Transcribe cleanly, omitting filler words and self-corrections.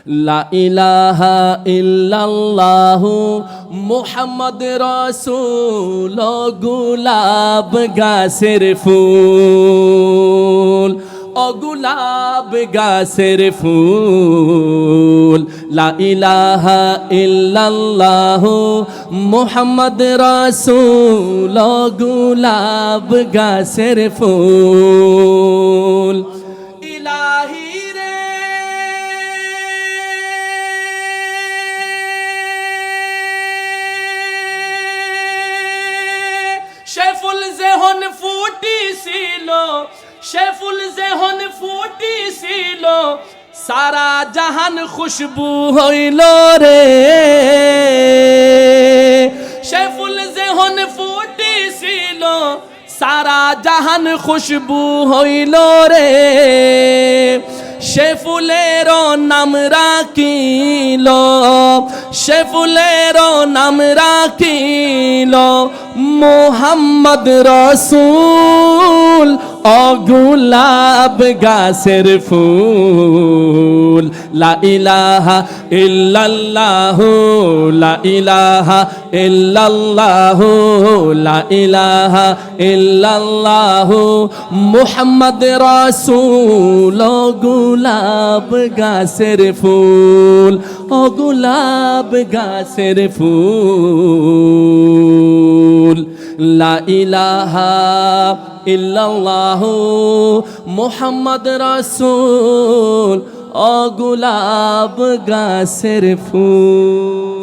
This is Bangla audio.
লা ইলাহা ইল্লাল্লাহু মুহাম্মদ রাসূল গোলাপ গাছের ফুল ও গোলাপ গাছের ফুল লা ইলাহা ইল্লাল্লাহু মুহাম্মদ রাসূল গোলাপ গাছের ফুল ইলাহি রে সে ফুল যেহন ফুটিছিল সে ফুল যেহন ফুটিছিল সারা জাহান খুশবু হইল রে সে ফুল যেহন ফুটিছিল সারা জাহান খুশবু হইল রে সে ফুলের নাম রাখিল সে ফুলের নাম রাখিল মুহাম্মদ রাসূল ও গোলাপ গাছের ফুল লা ইলাহা ইল্লাল্লাহু লা ইলাহা ইল্লাল্লাহু লা ইলাহা ইল্লাল্লাহু মুহাম্মদ রাসূল ও গোলাপ গাছের ফুল ও গোলাপ গাছের ফুল লা ইলাহা ইল্লাল্লাহু মুহাম্মদ রাসূল ও গোলাপ গাছের ফুল।